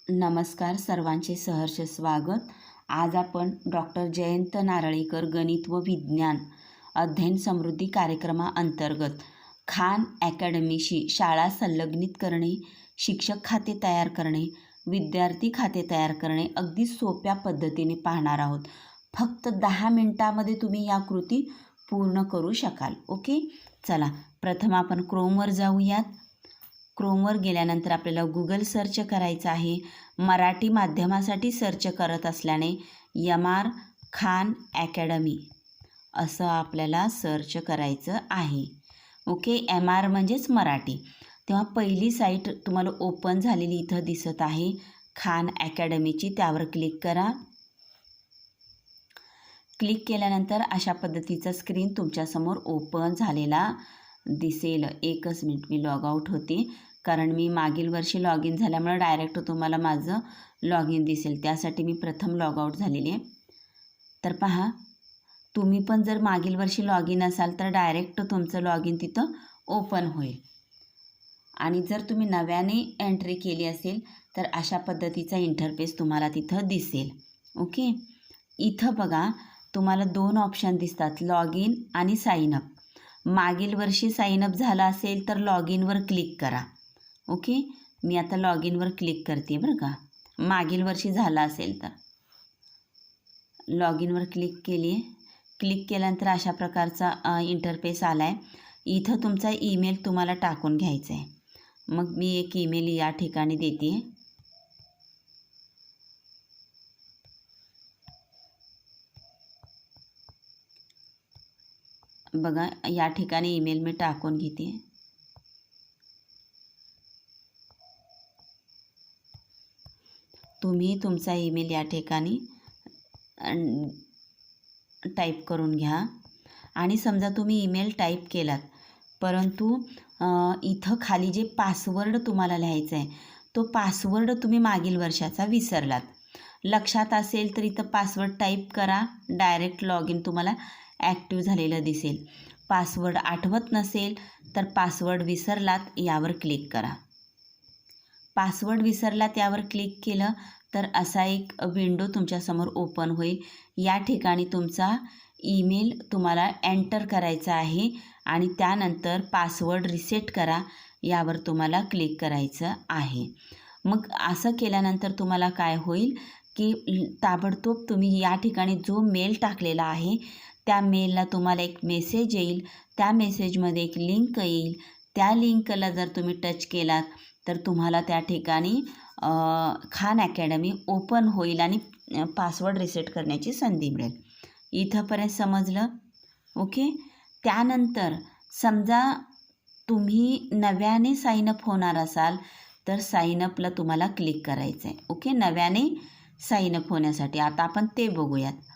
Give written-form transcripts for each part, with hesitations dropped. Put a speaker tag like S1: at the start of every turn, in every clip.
S1: नमस्कार, सर्वांचे सहर्ष स्वागत। आज आपण डॉक्टर जयंत नारळीकर गणित व विज्ञान अध्ययन समृद्धी कार्यक्रमाअंतर्गत खान अकॅडमीशी शाळा संलग्नित करणे, शिक्षक खाते तयार करणे, विद्यार्थी खाते तयार करणे अगदी सोप्या पद्धतीने पाहणार आहोत। फक्त 10 मिनिटांमध्ये तुम्ही या कृती पूर्ण करू शकाल। ओके, चला प्रथम आपण क्रोमवर जाऊयात। क्रोमवर गेल्यानंतर आपल्याला गुगल सर्च करायचं आहे। मराठी माध्यमासाठी सर्च करत असल्याने MR खान अकॅडमी असं आपल्याला सर्च करायचं आहे। ओके, MR म्हणजेच मराठी। तेव्हा पहिली साईट तुम्हाला ओपन झालेली इथं दिसत आहे खान अकॅडमीची, त्यावर क्लिक करा। क्लिक केल्यानंतर अशा पद्धतीचा स्क्रीन तुमच्यासमोर ओपन झालेला दिसेल। एकच मिनिट, मी लॉग आउट होते कारण मी मागील वर्षी लॉग इन झाल्यामुळे डायरेक्ट तुम्हाला माझं लॉग इन दिसेल, त्यासाठी मी प्रथम लॉग आउट झालेली आहे। तर पहा, तुम्ही पण जर मागील वर्षी लॉग इन असाल तर डायरेक्ट तुमचं लॉग इन तिथं ओपन होईल। आणि जर तुम्ही नव्याने एंट्री केली असेल तर अशा पद्धतीचा इंटरफेस तुम्हाला तिथं दिसेल। ओके, इथं बघा तुम्हाला 2 ऑप्शन दिसतात, लॉग इन आणि साइन अप। मागील वर्षी साइन अप झाला असेल तर लॉग इनवर क्लिक करा। ओके, मी आता लॉग इनवर क्लिक करते बरं का, मागील वर्षी झाला असेल तर। लॉग इनवर क्लिक केली, क्लिक केल्यानंतर अशा प्रकारचा इंटरफेस आला आहे। इथं तुमचा ईमेल तुम्हाला टाकून घ्यायचा आहे। मग मी एक ईमेल या ठिकाणी देते। बघा, या ठिकाणी ईमेल मी टाकून घेते। तुम्ही तुमचा ईमेल या ठिकाणी टाईप करून घ्या। आणि समजा तुम्ही ईमेल टाईप केलात परंतु इथं खाली जे पासवर्ड तुम्हाला लिहायचा आहे तो पासवर्ड तुम्ही मागील वर्षाचा विसरलात। लक्षात असेल तर इथं पासवर्ड टाईप करा, डायरेक्ट लॉग इन तुम्हाला ॲक्टिव्ह झालेलं दिसेल। पासवर्ड आठवत नसेल तर पासवर्ड विसरलात यावर क्लिक करा। पासवर्ड विसरलात यावर क्लिक केलं तर असा एक विंडो तुमच्यासमोर ओपन होईल। या ठिकाणी तुमचा ईमेल तुम्हाला एंटर करायचा आहे आणि त्यानंतर पासवर्ड रिसेट करा यावर तुम्हाला क्लिक करायचं आहे। मग असं केल्यानंतर तुम्हाला काय होईल की ताबडतोब तुम्ही या ठिकाणी जो मेल टाकलेला आहे त्या मेलला तुम्हाला एक मेसेज येईल। त्या मेसेजमध्ये एक लिंक येईल। त्या लिंकला जर तुम्ही टच केलात तर तुम्हाला त्या ठिकाणी खान अकॅडमी ओपन होईल आणि पासवर्ड रिसेट करण्याची संधी मिळेल। इथंपर्यंत समजलं? ओके, त्यानंतर समजा तुम्ही नव्याने साइनअप होणार असाल तर साइनअपला तुम्हाला क्लिक करायचं आहे। ओके, नव्याने साइनअप होण्यासाठी आता आपण ते बघूयात।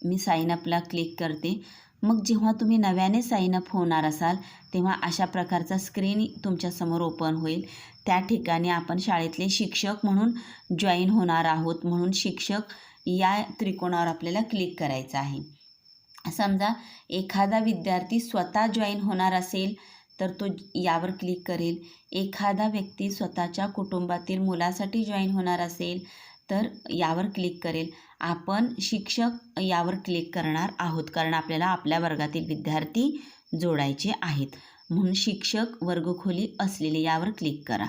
S1: मी साइनअपला क्लिक करते। मग जेव्हा तुम्ही नव्याने साइनअप होणार असाल तेव्हा अशा प्रकारचा स्क्रीन तुमच्यासमोर ओपन होईल। त्या ठिकाणी आपण शाळेतले शिक्षक म्हणून जॉईन होणार आहोत, म्हणून शिक्षक या त्रिकोणावर आपल्याला क्लिक करायचं आहे। समजा एखादा विद्यार्थी स्वतः जॉईन होणार असेल तर तो यावर क्लिक करेल। एखादा व्यक्ती स्वतःच्या कुटुंबातील मुलासाठी जॉईन होणार असेल तर यावर क्लिक करेल। आपण शिक्षक यावर क्लिक करणार आहोत कारण आपल्याला आपल्या वर्गातील विद्यार्थी जोडायचे आहेत, म्हणून शिक्षक वर्गखोली असलेले यावर क्लिक करा।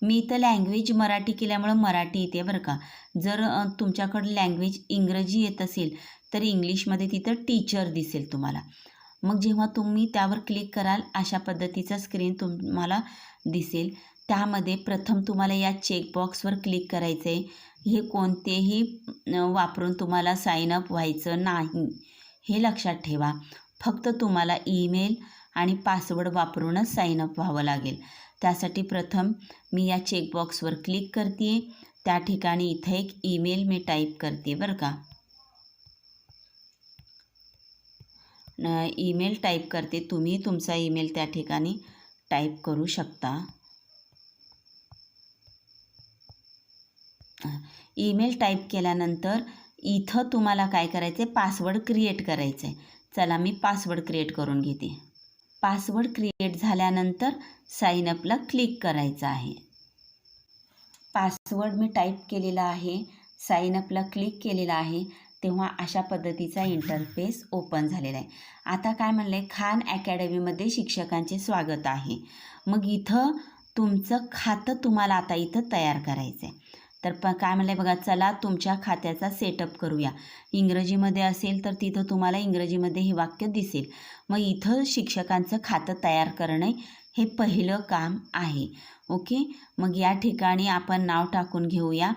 S1: मी इथं लँग्वेज मराठी केल्यामुळं मराठी येते बरं का। जर तुमच्याकडं लँग्वेज इंग्रजी येत असेल तर इंग्लिशमध्ये तिथं टीचर दिसेल तुम्हाला। मग जेव्हा तुम्ही त्यावर क्लिक कराल अशा पद्धतीचा स्क्रीन तुम्हाला दिसेल। त्यामध्ये प्रथम तुम्हाला या चेकबॉक्सवर क्लिक करायचं आहे। हे कोणतेही वापरून तुम्हाला साइनअप व्हायचं नाही, हे लक्षात ठेवा। फक्त तुम्हाला ईमेल आणि पासवर्ड वापरूनच साइनअप व्हावं लागेल। त्यासाठी प्रथम मी या चेकबॉक्सवर क्लिक करते। त्या ठिकाणी इथं एक ईमेल मी टाईप करते बरं का। ईमेल टाईप करते, तुम्ही तुमचा ईमेल त्या ठिकाणी टाईप करू शकता। ईमेल टाईप केल्यानंतर इथं तुम्हाला काय करायचं आहे, पासवर्ड क्रिएट करायचं आहे। चला मी पासवर्ड क्रिएट करून घेते। पासवर्ड क्रिएट झाल्यानंतर साइनअपला क्लिक करायचं आहे। पासवर्ड मी टाईप केलेला आहे, साइन अपला क्लिक केलेला आहे, तेव्हा अशा पद्धतीचा इंटरफेस ओपन झालेला आहे. आता काय म्हणलं आहे, खान अकॅडमीमध्ये शिक्षकांचे स्वागत आहे. मग इथं तुमचं खातं तुम्हाला आता इथं तयार करायचं आहे. तर काय म्हणलं आहे बघा, चला तुमच्या खात्याचा सेटअप करूया. इंग्रजीमध्ये असेल तर तिथं तुम्हाला इंग्रजीमध्ये हे वाक्य दिसेल. मग इथं शिक्षकांचं खातं तयार करणे हे पहिलं काम आहे. ओके, मग या ठिकाणी आपण नाव टाकून घेऊया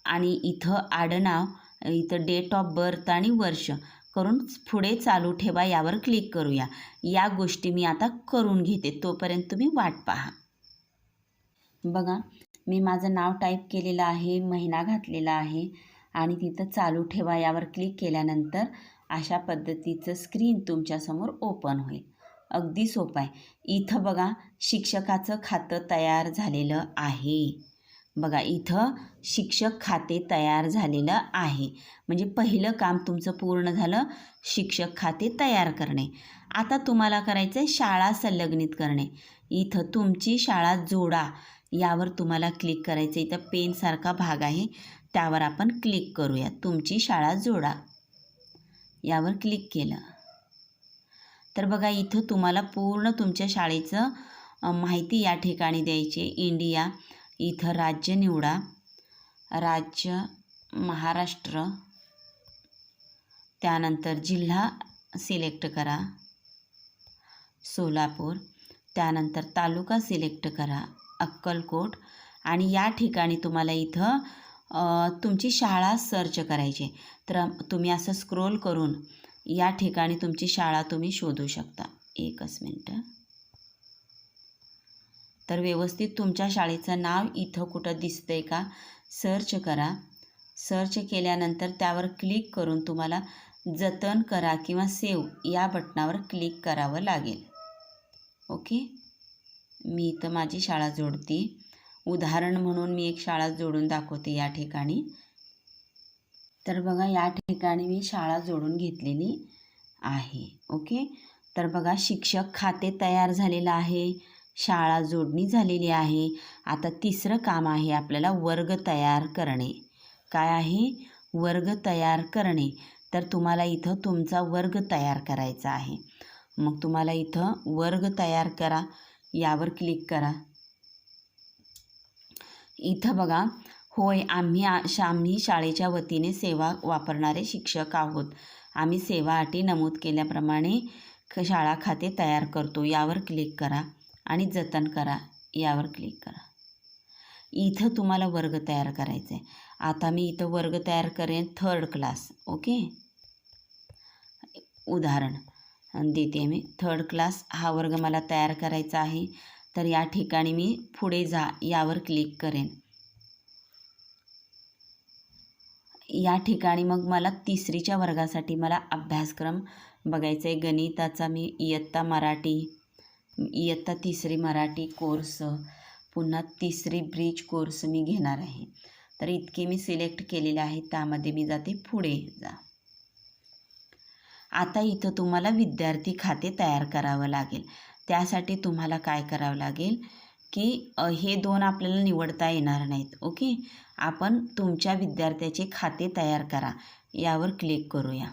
S1: आणि इथं आडनाव, इथं डेट ऑफ बर्थ आणि वर्ष करून पुढे चालू ठेवा यावर क्लिक करूया. या गोष्टी मी आता करून घेते, तोपर्यंत तुम्ही वाट पहा. बघा, मी माझं नाव टाईप केलेलं आहे, महिना घातलेला आहे आणि तिथं चालू ठेवा यावर क्लिक केल्यानंतर अशा पद्धतीचं स्क्रीन तुमच्यासमोर ओपन होईल. अगदी सोपं आहे. इथं बघा, शिक्षकाचं खातं तयार झालेलं आहे. बघा, इथं शिक्षक खाते तयार झालेलं आहे. म्हणजे पहिलं काम तुमचं पूर्ण झालं, शिक्षक खाते तयार करणे. आता तुम्हाला करायचं आहे शाळा संलग्नित करणे. इथं तुमची शाळा जोडा यावर तुम्हाला क्लिक करायचं. इथं पेनसारखा भाग आहे, त्यावर आपण क्लिक करूया. तुमची शाळा जोडा यावर क्लिक केलं तर बघा, इथं तुम्हाला पूर्ण तुमच्या शाळेचं माहिती या ठिकाणी द्यायची. इंडिया, इथं राज्य निवडा, राज्य महाराष्ट्र, त्यानंतर जिल्हा सिलेक्ट करा सोलापूर, त्यानंतर तालुका सिलेक्ट करा अक्कलकोट आणि या ठिकाणी तुम्हाला इथं तुमची शाळा सर्च करायची. तर तुम्ही असं स्क्रोल करून या ठिकाणी तुमची शाळा तुम्ही शोधू शकता. एकच मिनटं. तर व्यवस्थित तुमच्या शाळेचं नाव इथं कुठं दिसतंय का सर्च करा. सर्च केल्यानंतर त्यावर क्लिक करून तुम्हाला जतन करा किंवा सेव्ह या बटनावर क्लिक करावं लागेल. ओके, मी इथं माझी शाळा जोडते. उदाहरण म्हणून मी एक शाळा जोडून दाखवते या ठिकाणी. तर बघा, या ठिकाणी मी शाळा जोडून घेतलेली आहे. ओके, तर बघा, शिक्षक खाते तयार झालेलं आहे, शाळा जोडणी झालेली आहे. आता तिसरं काम आहे आपल्याला वर्ग तयार करणे. काय आहे? वर्ग तयार करणे. तर तुम्हाला इथं तुमचा वर्ग तयार करायचा आहे. मग तुम्हाला इथं वर्ग तयार करा यावर क्लिक करा. इथं बघा, होय, आम्ही शाळेच्या वतीने सेवा वापरणारे शिक्षक आहोत. आम्ही सेवा अटी नमूद केल्याप्रमाणे शाळा खाते तयार करतो यावर क्लिक करा आणि जतन करा यावर क्लिक करा. इथं तुम्हाला वर्ग तयार करायचा आहे. आता मी इथं वर्ग तयार करेन 3rd क्लास. ओके, उदाहरण देते मी. 3rd क्लास हा वर्ग मला तयार करायचा आहे. तर या ठिकाणी मी पुढे जा यावर क्लिक करेन. या ठिकाणी मग मला 3रीच्या वर्गासाठी मला अभ्यासक्रम बघायचा आहे. गणिताचा मी इयत्ता 3री मराठी कोर्स, पुन्हा 3री ब्रिज कोर्स मी घेणार आहे. तर इतके मी सिलेक्ट केलेले आहे. त्यामध्ये मी जाते पुढे जा. आता इथं तुम्हाला विद्यार्थी खाते तयार करावं लागेल. त्यासाठी तुम्हाला काय करावं लागेल की हे 2 आपल्याला निवडता येणार नाहीत. ओके, आपण तुमच्या विद्यार्थ्याचे खाते तयार करा यावर क्लिक करूया.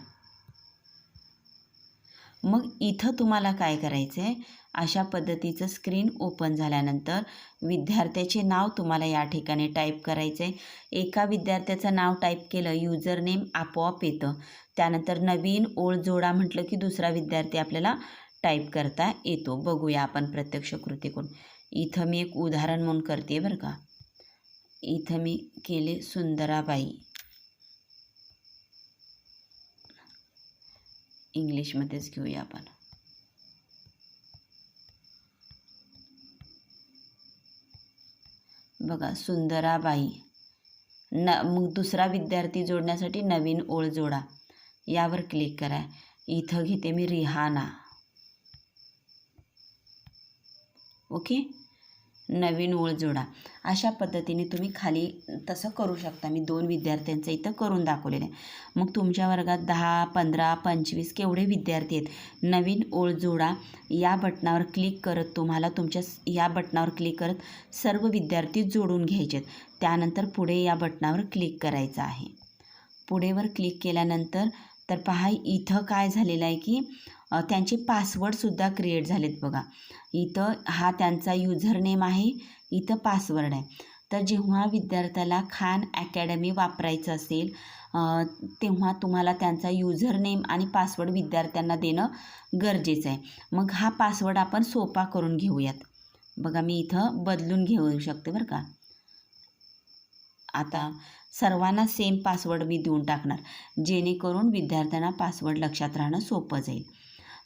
S1: मग इथं तुम्हाला काय करायचं आहे, अशा पद्धतीचं स्क्रीन ओपन झाल्यानंतर विद्यार्थ्याचे नाव तुम्हाला या ठिकाणी टाईप करायचं आहे. एका विद्यार्थ्याचं नाव टाईप केलं, युजर नेम आपोआप येतं. त्यानंतर नवीन ओळ जोडा म्हटलं की दुसरा विद्यार्थी आपल्याला टाईप करता येतो. बघूया आपण प्रत्यक्ष कृती करून. इथं मी एक उदाहरण म्हणून करते बरं का. इथं मी केले सुंदराबाई, इंग्लिशमध्येच घेऊया आपण. बघा, सुंदराबाई. मग दुसरा विद्यार्थी जोडण्यासाठी नवीन ओळ जोडा यावर क्लिक करा. इथं घेते मी रिहाना. ओके, नवीन ओळ जोडा. अशा पद्धतीने तुम्ही खाली तसं करू शकता. मी 2 विद्यार्थ्यांचं इथं करून दाखवलेलं आहे. मग तुमच्या वर्गात 10, 15, 25 केवढे विद्यार्थी आहेत, नवीन ओळ जोडा या बटनावर क्लिक करत तुम्हाला या बटनावर क्लिक करत सर्व विद्यार्थी जोडून घ्यायचे आहेत. त्यानंतर पुढे या बटनावर क्लिक करायचं आहे. पुढेवर क्लिक केल्यानंतर तर पहा इथं काय झालेलं आहे की त्यांचे पासवर्डसुद्धा क्रिएट झालेत बघा. इथं हा त्यांचा युजर नेम आहे, इथं पासवर्ड आहे. तर जेव्हा विद्यार्थ्याला खान अकॅडमी वापरायचं असेल तेव्हा तुम्हाला त्यांचा युजर नेम आणि पासवर्ड विद्यार्थ्यांना देणं गरजेचं आहे. मग हा पासवर्ड आपण सोपा करून घेऊयात. बघा मी इथं बदलून घेऊ शकते बरं का. आता सर्वांना सेम पासवर्ड मी देऊन टाकणार, जेणेकरून विद्यार्थ्यांना पासवर्ड लक्षात राहणं सोपं जाईल.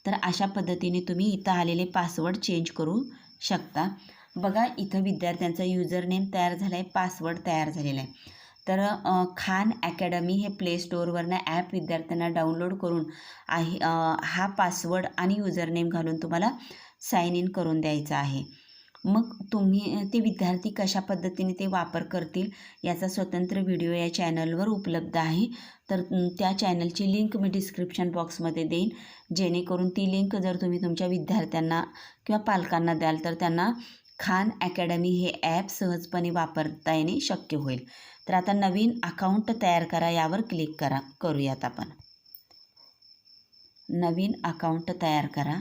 S1: तर अशा पद्धतीने तुम्ही इथं आलेले पासवर्ड चेंज करू शकता. बघा इथं विद्यार्थ्यांचा युजर नेम तयार झाला आहे, पासवर्ड तयार झालेला आहे. तर खान अकॅडमी हे प्ले स्टोअरवरनं ॲप विद्यार्थ्यांना डाउनलोड करून हा पासवर्ड आणि युजर नेम घालून तुम्हाला साइन इन करून द्यायचा आहे. मग तुम्ही ते विद्यार्थी कशा पद्धतीने ते वापर करतील याचा स्वतंत्र व्हिडिओ या चॅनलवर उपलब्ध आहे. तर त्या चॅनलची लिंक मी डिस्क्रिप्शन बॉक्समध्ये देईन, जेणेकरून ती लिंक जर तुम्ही तुमच्या विद्यार्थ्यांना किंवा पालकांना द्याल तर त्यांना खान अकॅडमी हे ॲप सहजपणे वापरता येणे शक्य होईल. तर आता नवीन अकाउंट तयार करा यावर क्लिक करूयात आपण. नवीन अकाउंट तयार करा.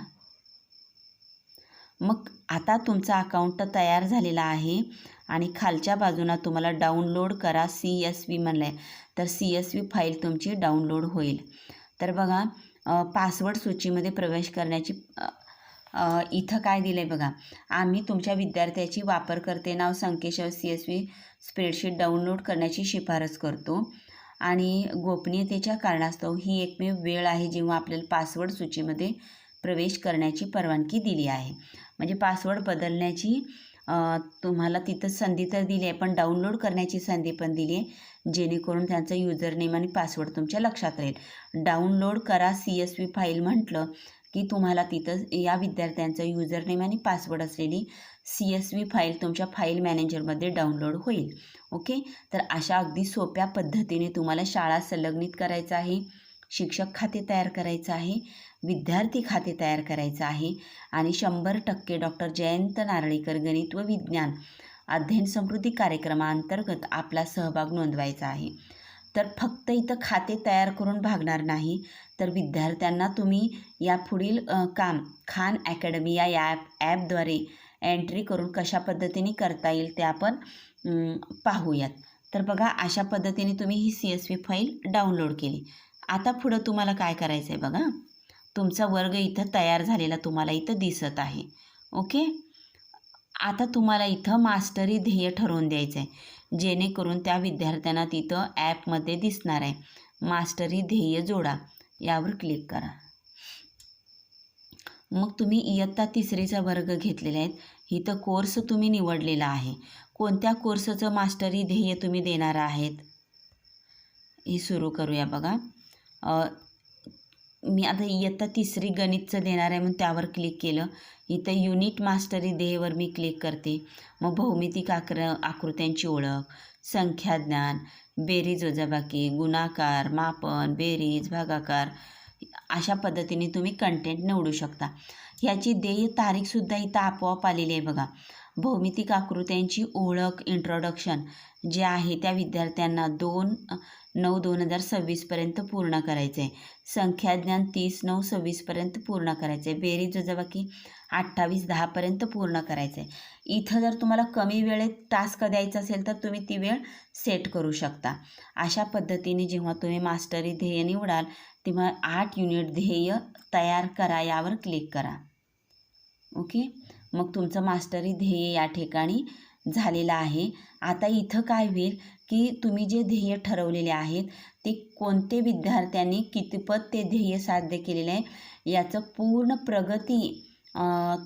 S1: मग आता तुमचा अकाउंट तयार झालेला आहे आणि खालच्या बाजूला तुम्हाला डाउनलोड करा CSV म्हणलं आहे. तर CSV फाईल तुमची डाउनलोड होईल. तर बघा पासवर्ड सूचीमध्ये प्रवेश करण्याची इथं काय दिलं आहे बघा. आम्ही तुमच्या विद्यार्थ्याची वापरकर्ते नाव संकेतशः CSV स्प्रेडशीट डाउनलोड करण्याची शिफारस करतो आणि गोपनीयतेच्या कारणास्तव ही एकमेव वेळ आहे जेव्हा आपल्याला पासवर्ड सूचीमध्ये प्रवेश करण्याची परवानगी दिली आहे. म्हणजे पासवर्ड बदलण्याची तुम्हाला तिथं संधी तर दिली आहे, पण डाउनलोड करण्याची संधी पण दिली आहे, जेणेकरून त्यांचं युजर नेम आणि पासवर्ड तुमच्या लक्षात राहील. डाउनलोड करा CSV फाईल म्हटलं की तुम्हाला तिथं या विद्यार्थ्यांचं युजर नेम आणि पासवर्ड असलेली CSV फाईल तुमच्या फाईल मॅनेजरमध्ये डाउनलोड होईल. ओके. तर अशा अगदी सोप्या पद्धतीने तुम्हाला शाळा संलग्नित करायचं आहे, शिक्षक खाते तयार करायचं आहे, विद्यार्थी खाते तयार करायचं आहे आणि 100% डॉक्टर जयंत नारळीकर गणित व विज्ञान अध्ययन समृद्धी कार्यक्रमाअंतर्गत आपला सहभाग नोंदवायचा आहे. तर फक्त इथं खाते तयार करून भागणार नाही, तर विद्यार्थ्यांना तुम्ही या पुढील काम खान अकॅडमी या ॲपद्वारे एंट्री करून कशा पद्धतीने करता येईल ते आपण पाहूयात. तर बघा अशा पद्धतीने तुम्ही ही CSV फाईल डाउनलोड केली. आता पुढं तुम्हाला काय करायचं आहे बघा. तुमचा वर्ग इथं तयार झालेला तुम्हाला इथं दिसत आहे. ओके. आता तुम्हाला इथं मास्टरी ध्येय ठरवून द्यायचं आहे, जेणेकरून त्या विद्यार्थ्यांना तिथं ॲपमध्ये दिसणार आहे. मास्टरी ध्येय जोडा यावर क्लिक करा. मग तुम्ही इयत्ता 3रीचा वर्ग घेतलेला आहे, इथं कोर्स तुम्ही निवडलेला आहे. कोणत्या कोर्सचं मास्टरी ध्येय तुम्ही देणार आहेत हे सुरू करूया बघा. मी आता इयत्ता 3री गणितचं देणार आहे म्हणून त्यावर क्लिक केलं. इथं युनिट मास्टरी ध्येयवर मी क्लिक करते. मग भौमितिक आकृत्यांची ओळख, संख्याज्ञान, बेरीज वजाबाकी, गुणाकार, मापन, बेरीज, भागाकार अशा पद्धतीने तुम्ही कंटेंट निवडू शकता. ह्याची देय तारीखसुद्धा इथं आपोआप आलेली आहे बघा. भौमितिक आकृत्यांची ओळख इंट्रोडक्शन जे आहे त्या विद्यार्थ्यांना 2/9/2026 पूर्ण करायचं आहे. संख्याज्ञान 30/9/26 पूर्ण करायचं आहे. बेरीज वजाबाकी 28/10 पूर्ण करायचं आहे. इथं जर तुम्हाला कमी वेळेत टास्क द्यायचा असेल तर तुम्ही ती वेळ सेट करू शकता. अशा पद्धतीने जेव्हा तुम्ही मास्टरी ध्येय निवडाल तेव्हा 8 युनिट ध्येय तयार करा यावर क्लिक करा. ओके. मग तुमचं मास्टरी ध्येय या ठिकाणी झालेलं आहे. आता इथं काय होईल की तुम्ही जे ध्येय ठरवलेले आहेत ते कोणते विद्यार्थ्यांनी कितपत ते ध्येय साध्य केलेले आहे याचं पूर्ण प्रगती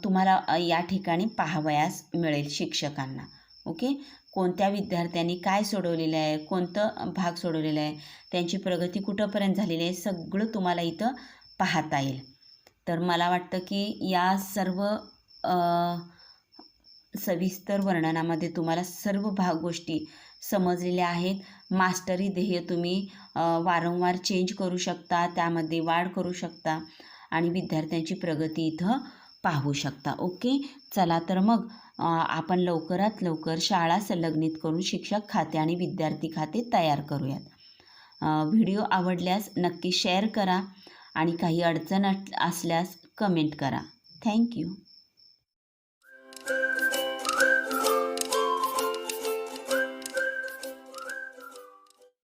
S1: तुम्हाला या ठिकाणी पाहावयास मिळेल शिक्षकांना. ओके. कोणत्या विद्यार्थ्यांनी काय सोडवलेलं आहे, कोणतं भाग सोडवलेला आहे, त्यांची प्रगती कुठंपर्यंत झालेली आहे सगळं तुम्हाला इथं पाहता येईल. तर मला वाटतं की या सर्व सविस्तर वर्णनामध्ये तुम्हाला सर्व गोष्टी समजलेल्या आहेत. मास्टरी ध्येय तुम्ही वारंवार चेंज करू शकता, त्यामध्ये वाढ करू शकता आणि विद्यार्थ्यांची प्रगती इथं पाहू शकता. ओके, चला तर मग आपण लवकरात लवकर शाळा संलग्नित करून शिक्षक खाते आणि विद्यार्थी खाते तयार करूयात. व्हिडिओ आवडल्यास नक्की शेअर करा आणि काही अडचण असल्यास कमेंट करा. थँक्यू.